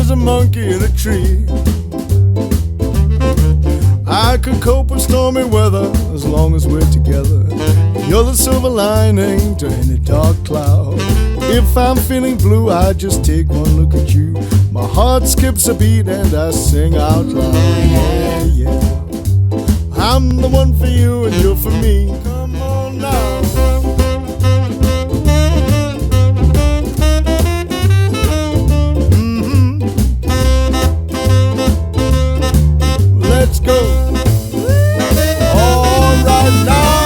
as a monkey in a tree. I could cope with stormy weather as long as we're together. You're the silver lining to any dark cloud. If I'm feeling blue, I just take one look at you. My heart skips a beat and I sing out loud. Yeah, yeah. I'm the one for you and you're for me. Come on now. Let's go. All right now.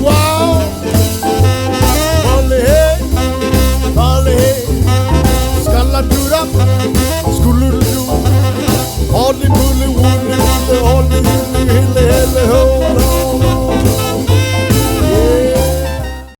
Wow.